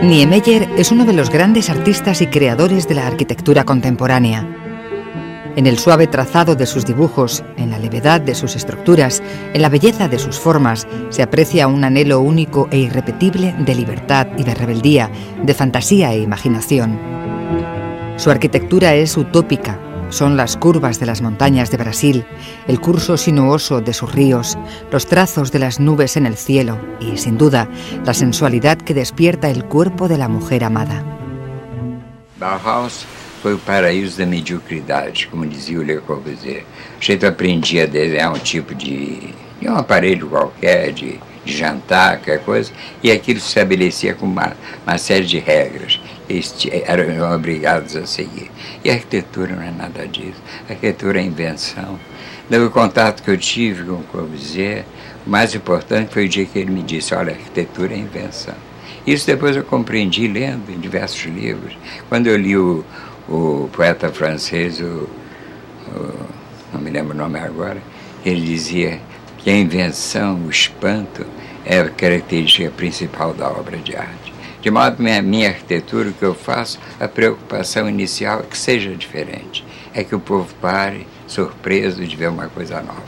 Niemeyer es uno de los grandes artistas y creadores de la arquitectura contemporánea. En el suave trazado de sus dibujos, en la levedad de sus estructuras, en la belleza de sus formas, se aprecia un anhelo único e irrepetible de libertad y de rebeldía, de fantasía e imaginación. Su arquitectura es utópica. Son las curvas de las montañas de Brasil, el curso sinuoso de sus ríos, los trazos de las nubes en el cielo y, sin duda, la sensualidad que despierta el cuerpo de la mujer amada. Bauhaus foi o paraíso da mediocridade, como dizia o Le Corbusier. O jeito aprendia a desenhar tipo de aparelho qualquer, de jantar, qualquer coisa, e aquilo se estabelecia com uma série de regras. Eles eram obrigados a seguir. E a arquitetura não é nada disso. A arquitetura é invenção. No contato que eu tive com o Corbusier, o mais importante foi o dia que ele me disse, olha, a arquitetura é invenção. Isso depois eu compreendi lendo em diversos livros. Quando eu li o poeta francês, não me lembro o nome agora, ele dizia que a invenção, o espanto, é a característica principal da obra de arte. De modo que minha arquitetura, o que eu faço, a preocupação inicial é que seja diferente. É que o povo pare, surpreso de ver uma coisa nova.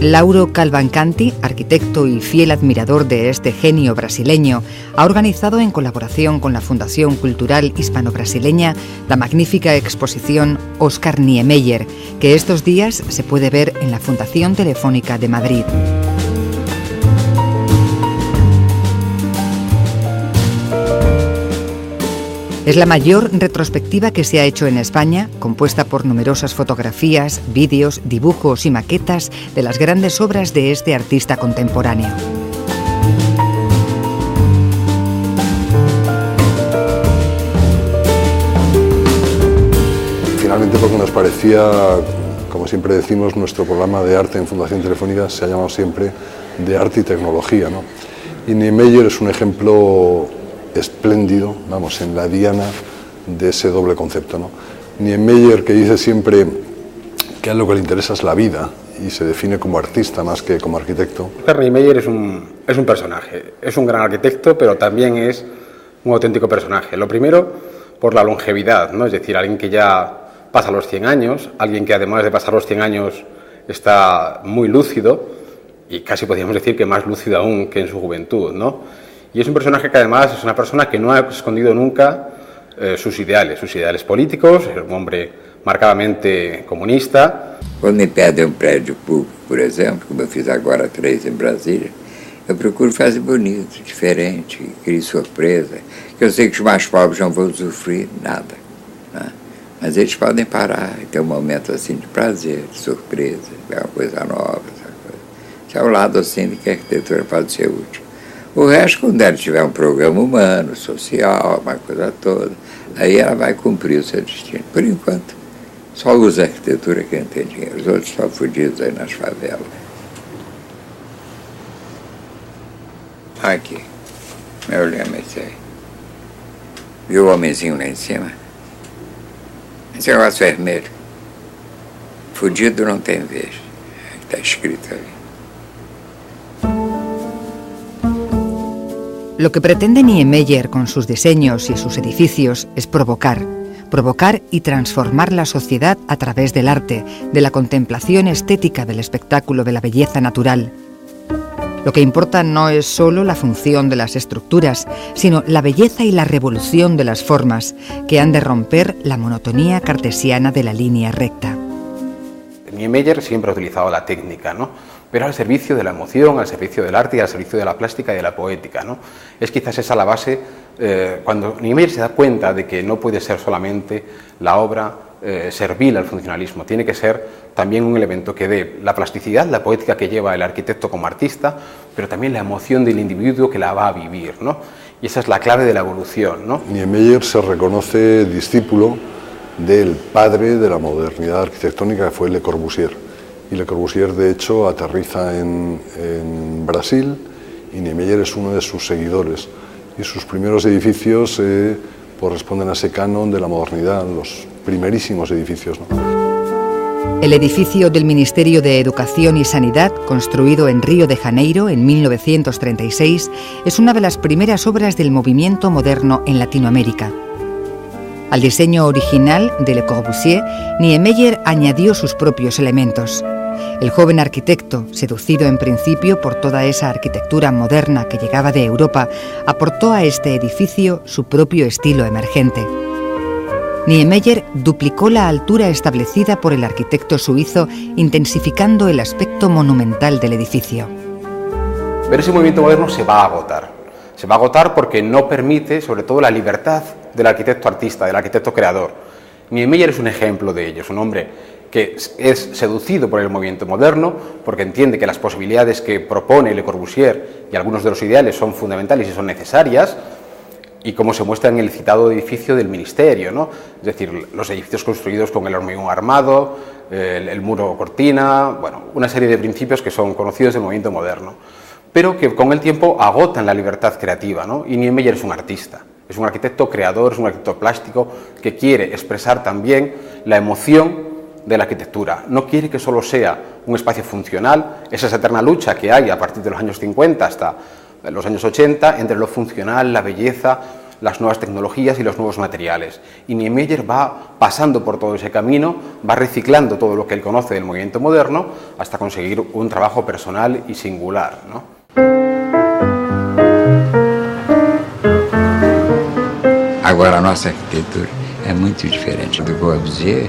Lauro Cavalcanti, arquitecto y fiel admirador de este genio brasileño, ha organizado en colaboración con la Fundación Cultural Hispano-Brasileña la magnífica exposición Oscar Niemeyer, que estos días se puede ver en la Fundación Telefónica de Madrid. Es la mayor retrospectiva que se ha hecho en España, compuesta por numerosas fotografías, vídeos, dibujos y maquetas de las grandes obras de este artista contemporáneo. Finalmente, porque nos parecía, como siempre decimos, nuestro programa de arte en Fundación Telefónica se ha llamado siempre de arte y tecnología, ¿no? Y Niemeyer es un ejemplo espléndido, vamos, en la diana de ese doble concepto, ¿no? Niemeyer, que dice siempre que a lo que le interesa es la vida y se define como artista más que como arquitecto. Oscar Niemeyer es un personaje, es un gran arquitecto, pero también es un auténtico personaje. Lo primero, por la longevidad, ¿no? Es decir, alguien que ya pasa los 100 años, alguien que además de pasar los 100 años está muy lúcido y casi podríamos decir que más lúcido aún que en su juventud, ¿no? Y es un personaje que además es una persona que no ha escondido nunca sus ideales políticos, es un hombre marcadamente comunista. Quando me pedem prédio público, por exemplo, como eu fiz agora 3 em Brasília, eu procuro fazer bonito, diferente, criar surpresa, que eu sei que os mais pobres não vão usufruir nada, né? Mas eles podem parar e ter um momento assim de prazer, de surpresa, ver uma coisa nova, essa coisa. Esse é o lado assim de que a arquitetura pode ser útil. O resto, quando ela tiver um programa humano, social, uma coisa toda, aí ela vai cumprir o seu destino. Por enquanto, só usa a arquitetura quem tem dinheiro, os outros estão fodidos aí nas favelas. Aqui, meu lema é esse aí. Viu o homenzinho lá em cima? Esse negócio vermelho. Fudido não tem vez. Está escrito ali. Lo que pretende Niemeyer con sus diseños y sus edificios es provocar y transformar la sociedad a través del arte, de la contemplación estética del espectáculo de la belleza natural. Lo que importa no es solo la función de las estructuras, sino la belleza y la revolución de las formas, que han de romper la monotonía cartesiana de la línea recta. Niemeyer siempre ha utilizado la técnica, ¿no? Pero al servicio de la emoción, al servicio del arte y al servicio de la plástica y de la poética, ¿no? Es quizás esa la base, cuando Niemeyer se da cuenta de que no puede ser solamente la obra servil al funcionalismo, tiene que ser también un elemento que dé la plasticidad, la poética que lleva el arquitecto como artista, pero también la emoción del individuo que la va a vivir, ¿no? Y esa es la clave de la evolución, ¿no? Niemeyer se reconoce discípulo del padre de la modernidad arquitectónica, que fue Le Corbusier. Y Le Corbusier, de hecho, aterriza en Brasil y Niemeyer es uno de sus seguidores. Y sus primeros edificios corresponden a ese canon de la modernidad, los primerísimos edificios, ¿no? El edificio del Ministerio de Educación y Sanidad, construido en Río de Janeiro en 1936, es una de las primeras obras del movimiento moderno en Latinoamérica. Al diseño original de Le Corbusier, Niemeyer añadió sus propios elementos. El joven arquitecto, seducido en principio por toda esa arquitectura moderna que llegaba de Europa, aportó a este edificio su propio estilo emergente. Niemeyer duplicó la altura establecida por el arquitecto suizo, intensificando el aspecto monumental del edificio. Pero ese movimiento moderno se va a agotar. Se va a agotar porque no permite, sobre todo, la libertad del arquitecto artista, del arquitecto creador. Niemeyer es un ejemplo de ello, es un hombre que es seducido por el movimiento moderno porque entiende que las posibilidades que propone Le Corbusier y algunos de los ideales son fundamentales y son necesarias, y como se muestra en el citado edificio del Ministerio, ¿no? Es decir, los edificios construidos con el hormigón armado, el muro cortina, bueno, una serie de principios que son conocidos del movimiento moderno, pero que con el tiempo agotan la libertad creativa, ¿no? Y Niemeyer es un artista, es un arquitecto creador, es un arquitecto plástico que quiere expresar también la emoción de la arquitectura. No quiere que solo sea un espacio funcional, esa eterna lucha que hay a partir de los años 50 hasta los años 80 entre lo funcional, la belleza, las nuevas tecnologías y los nuevos materiales. Y Niemeyer va pasando por todo ese camino, va reciclando todo lo que él conoce del movimiento moderno hasta conseguir un trabajo personal y singular, ¿no? Agora a nossa arquitetura é muito diferente do Corbusier.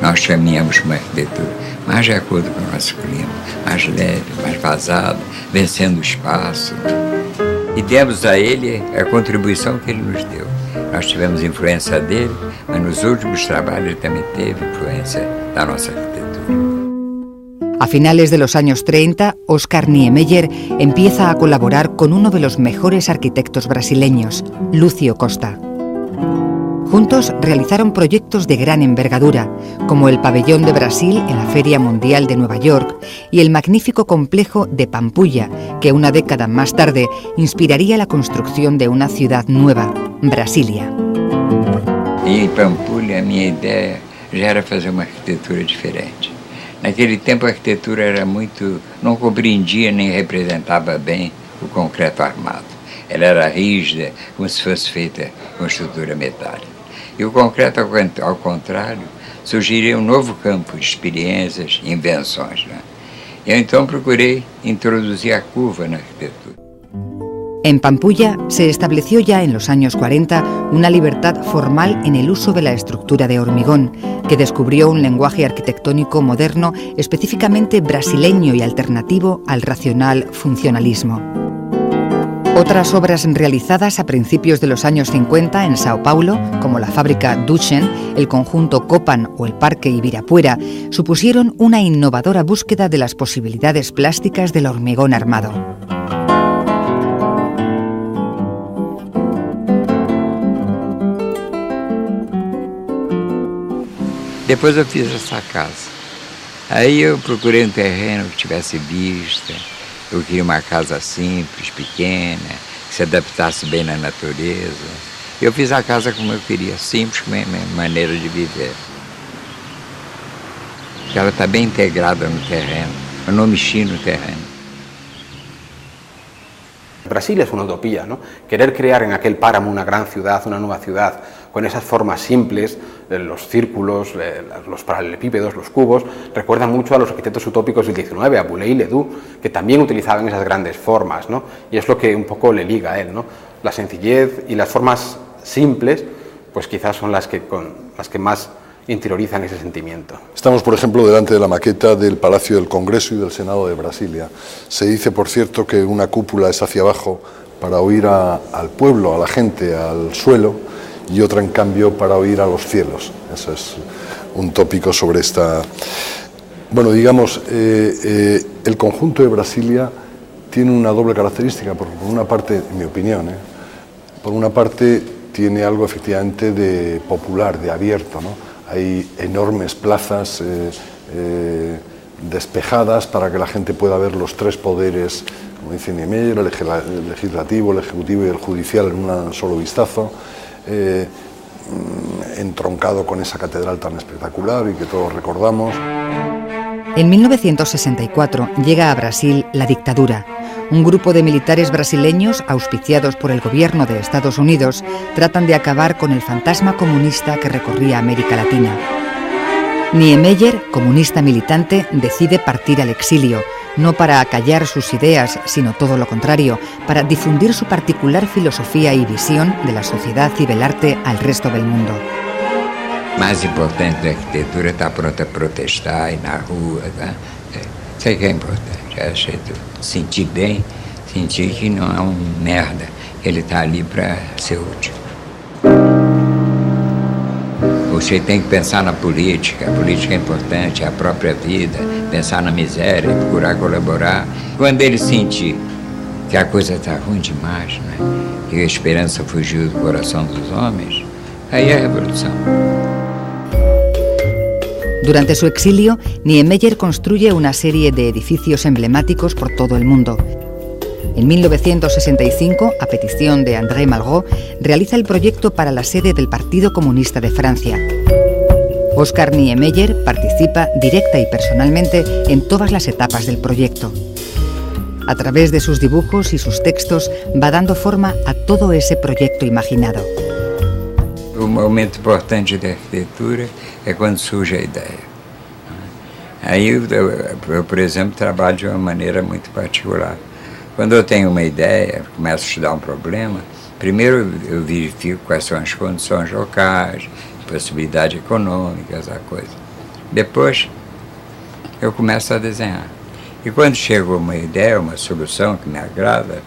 Nós caminhamos uma arquitetura mais de acordo com o nosso clima, mais leve, mais vazada, vencendo o espaço. E demos a ele a contribuição que ele nos deu. Nós tivemos influência dele, mas nos últimos trabalhos ele também teve influência da nossa arquitetura. A finales de los años 30, Oscar Niemeyer empieza a colaborar con uno de los mejores arquitectos brasileños, Lúcio Costa. Juntos realizaron proyectos de gran envergadura, como el Pabellón de Brasil en la Feria Mundial de Nueva York y el magnífico complejo de Pampulha, que una década más tarde inspiraría la construcción de una ciudad nueva, Brasília. E em Pampulha, a minha ideia já era fazer uma arquitetura diferente. Naquele tempo a arquitetura era muito, não compreendia nem representava bem o concreto armado. Ela era rígida, como se fosse feita com estrutura metálica. E o concreto, ao contrário, surgiria um novo campo de experiências e invenções, né? Eu então procurei introduzir a curva na arquitetura. En Pampulha se estableció ya en los años 40 una libertad formal en el uso de la estructura de hormigón, que descubrió un lenguaje arquitectónico moderno específicamente brasileño y alternativo al racional funcionalismo. Otras obras realizadas a principios de los años 50 en Sao Paulo, como la fábrica Duchen, el conjunto Copan o el Parque Ibirapuera, supusieron una innovadora búsqueda de las posibilidades plásticas del hormigón armado. Depois eu fiz essa casa. Aí eu procurei um terreno que tivesse vista. Eu queria uma casa simples, pequena, que se adaptasse bem na natureza. Eu fiz a casa como eu queria, simples, com a minha maneira de viver. Ela está bem integrada no terreno, eu não mexi no terreno. Brasil es una utopía, ¿no? Querer crear en aquel páramo una gran ciudad, una nueva ciudad, con esas formas simples, los círculos, los paralelepípedos, los cubos, recuerda mucho a los arquitectos utópicos del XIX, a Boulez y Ledoux, que también utilizaban esas grandes formas, ¿no? Y es lo que un poco le liga a él, ¿no? La sencillez y las formas simples, pues quizás son las que más interiorizan ese sentimiento. Estamos, por ejemplo, delante de la maqueta del Palacio del Congreso y del Senado de Brasilia. Se dice, por cierto, que una cúpula es hacia abajo para oír al pueblo, a la gente, al suelo, y otra, en cambio, para oír a los cielos. Eso es un tópico sobre esta... Bueno, digamos, el conjunto de Brasilia tiene una doble característica, porque por una parte, en mi opinión, Por una parte, tiene algo efectivamente de popular, de abierto, ¿no? Hay enormes plazas despejadas para que la gente pueda ver los tres poderes, como dice Niemeyer, el legislativo, el ejecutivo y el judicial en un solo vistazo, entroncado con esa catedral tan espectacular y que todos recordamos. En 1964 llega a Brasil la dictadura. Un grupo de militares brasileños, auspiciados por el gobierno de Estados Unidos, tratan de acabar con el fantasma comunista que recorría América Latina. Niemeyer, comunista militante, decide partir al exilio, no para acallar sus ideas, sino todo lo contrario, para difundir su particular filosofía y visión de la sociedad y del arte al resto del mundo. Mais importante da arquitetura estar pronta a protestar, ir na rua, tá? Isso aí que é importante, é sentir bem, sentir que não é merda, ele está ali para ser útil. Você tem que pensar na política, a política é importante, é a própria vida, pensar na miséria, procurar colaborar. Quando ele sentir que a coisa está ruim demais, né? Que a esperança fugiu do coração dos homens, aí é a revolução. Durante su exilio, Niemeyer construye una serie de edificios emblemáticos por todo el mundo. En 1965, a petición de André Malraux, realiza el proyecto para la sede del Partido Comunista de Francia. Oscar Niemeyer participa directa y personalmente en todas las etapas del proyecto. A través de sus dibujos y sus textos va dando forma a todo ese proyecto imaginado. Un momento importante da arquitetura é quando surge a ideia. Aí eu, por exemplo, trabalho de uma maneira muito particular. Quando eu tenho uma ideia, começo a estudar um problema, primeiro eu verifico quais são as condições locais, possibilidade econômica, essa coisa. Depois eu começo a desenhar. E quando chega uma ideia, uma solução que me agrada,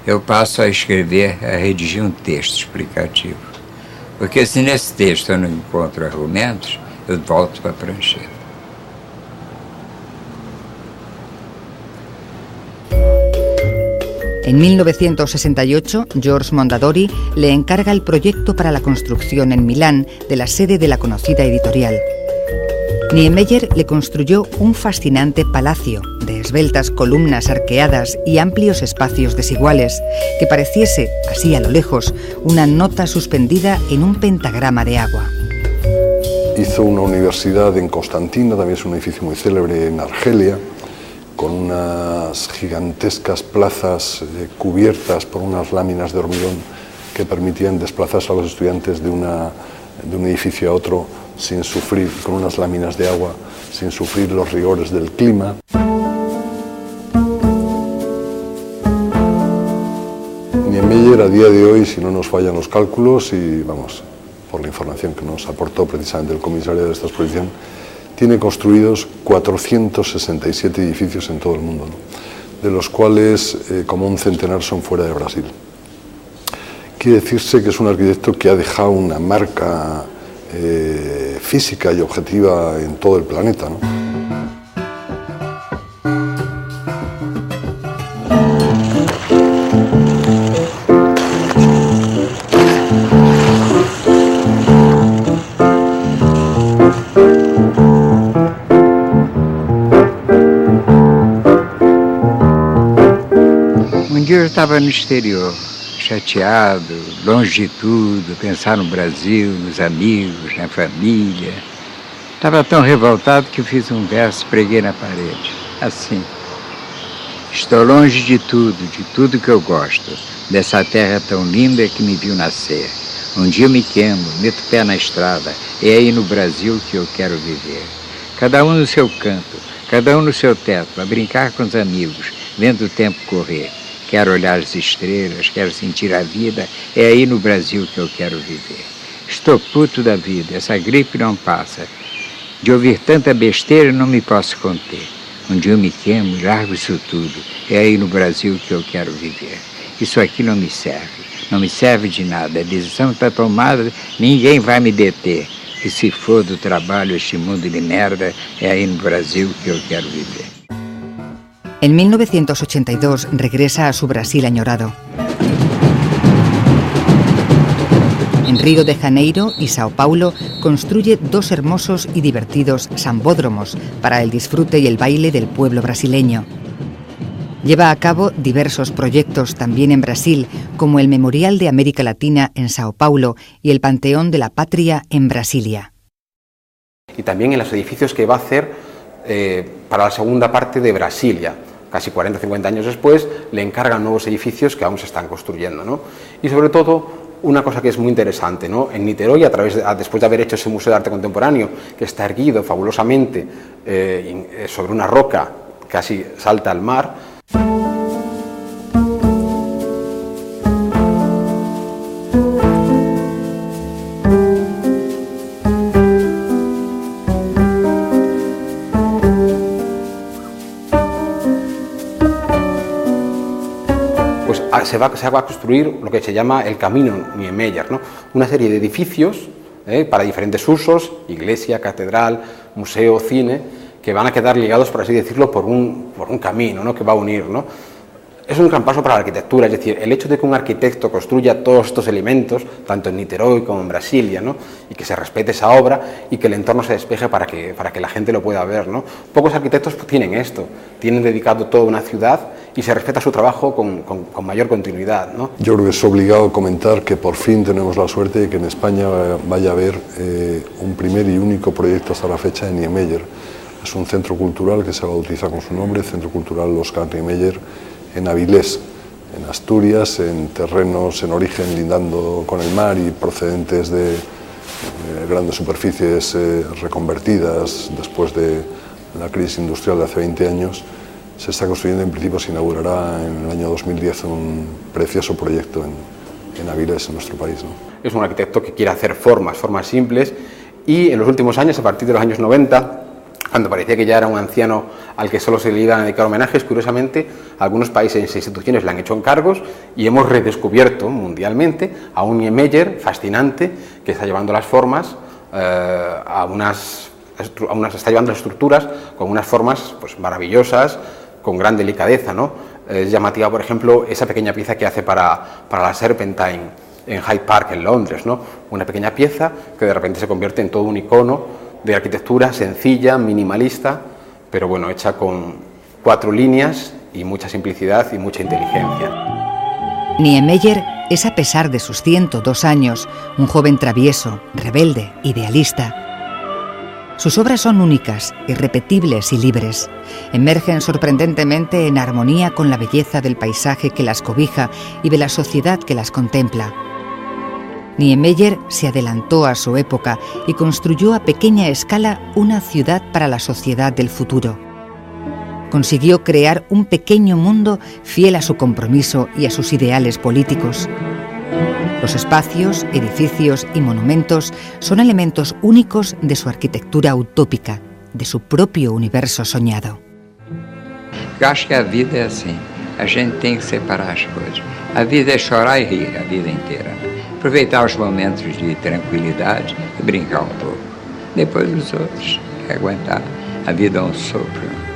eu passo a escrever, a redigir um texto explicativo. Porque se nesse texto eu não encontro argumentos, eu volto para a prancheta. En 1968, George Mondadori le encarga el proyecto para la construcción en Milán de la sede de la conocida editorial. Niemeyer le construyó un fascinante palacio de esbeltas columnas arqueadas y amplios espacios desiguales, que pareciese, así a lo lejos, una nota suspendida en un pentagrama de agua. Hizo una universidad en Constantina, también es un edificio muy célebre en Argelia, con unas gigantescas plazas cubiertas por unas láminas de hormigón que permitían desplazarse a los estudiantes de un edificio a otro sin sufrir, con unas láminas de agua, sin sufrir los rigores del clima. Niemeyer, a día de hoy, si no nos fallan los cálculos y vamos, por la información que nos aportó precisamente el comisario de esta exposición, tiene construidos 467 edificios en todo el mundo, ¿no? De los cuales como un centenar son fuera de Brasil. Quiere decirse que es un arquitecto que ha dejado una marca física y objetiva en todo el planeta, ¿no? Um dia eu estava no exterior, chateado, longe de tudo, pensar no Brasil, nos amigos, na família. Estava tão revoltado que eu fiz um verso, preguei na parede, assim. Estou longe de tudo que eu gosto, dessa terra tão linda que me viu nascer. Um dia eu me queimo, meto o pé na estrada, é aí no Brasil que eu quero viver. Cada um no seu canto, cada um no seu teto, a brincar com os amigos, vendo o tempo correr. Quero olhar as estrelas, quero sentir a vida, é aí no Brasil que eu quero viver. Estou puto da vida, essa gripe não passa. De ouvir tanta besteira não me posso conter. Um dia eu me queimo e largo isso tudo, é aí no Brasil que eu quero viver. Isso aqui não me serve de nada, a decisão está tomada, ninguém vai me deter. E se for do trabalho este mundo de merda, é aí no Brasil que eu quero viver. En 1982 regresa a su Brasil añorado. En Río de Janeiro y Sao Paulo construye 2 hermosos y divertidos sambódromos para el disfrute y el baile del pueblo brasileño. Lleva a cabo diversos proyectos también en Brasil, como el Memorial de América Latina en Sao Paulo y el Panteón de la Patria en Brasilia. Y también en los edificios que va a hacer para la segunda parte de Brasilia. Casi 40 o 50 años después le encargan nuevos edificios que aún se están construyendo, ¿no? Y sobre todo una cosa que es muy interesante, ¿no? En Niterói, después de haber hecho ese Museo de Arte Contemporáneo que está erguido fabulosamente sobre una roca, casi salta al mar. Pues se va a construir lo que se llama el Camino Niemeyer, ¿no? Una serie de edificios para diferentes usos, iglesia, catedral, museo, cine, que van a quedar ligados, por así decirlo, por un camino, ¿no? Que va a unir, ¿no? Es un gran paso para la arquitectura, es decir, el hecho de que un arquitecto construya todos estos elementos, tanto en Niterói como en Brasilia, ¿no? Y que se respete esa obra y que el entorno se despeje para que la gente lo pueda ver, ¿no? Pocos arquitectos tienen esto, tienen dedicado toda una ciudad y se respeta su trabajo con mayor continuidad, ¿no? Yo creo que es obligado comentar que por fin tenemos la suerte de que en España vaya a haber un primer y único proyecto hasta la fecha de Niemeyer. Es un centro cultural que se bautiza con su nombre, Centro Cultural Oscar Niemeyer, en Avilés, en Asturias, en terrenos en origen lindando con el mar y procedentes de grandes superficies reconvertidas después de la crisis industrial de hace 20 años. Se está construyendo, en principio se inaugurará en el año 2010 un precioso proyecto en Avilés, en nuestro país, ¿no? Es un arquitecto que quiere hacer formas simples, y en los últimos años, a partir de los años 90, cuando parecía que ya era un anciano al que solo se le iban a dedicar homenajes, curiosamente, algunos países e instituciones le han hecho encargos y hemos redescubierto mundialmente a un Niemeyer fascinante que está llevando las formas está llevando las estructuras con unas formas pues maravillosas, con gran delicadeza, ¿no? Es llamativa, por ejemplo, esa pequeña pieza que hace para la Serpentine en Hyde Park, en Londres, ¿no? Una pequeña pieza que de repente se convierte en todo un icono de arquitectura sencilla, minimalista, pero bueno, hecha con 4 líneas y mucha simplicidad y mucha inteligencia. Niemeyer es, a pesar de sus 102 años, un joven travieso, rebelde, idealista. Sus obras son únicas, irrepetibles y libres. Emergen sorprendentemente en armonía con la belleza del paisaje que las cobija y de la sociedad que las contempla. Niemeyer se adelantó a su época y construyó a pequeña escala una ciudad para la sociedad del futuro. Consiguió crear un pequeño mundo fiel a su compromiso y a sus ideales políticos. Los espacios, edificios y monumentos son elementos únicos de su arquitectura utópica, de su propio universo soñado. Eu acho que a vida é assim, a gente tem que separar as coisas. A vida é chorar e rir a vida inteira. Aproveitar os momentos de tranquilidade e brincar um pouco. Depois os outros, que aguentar. A vida é um sopro.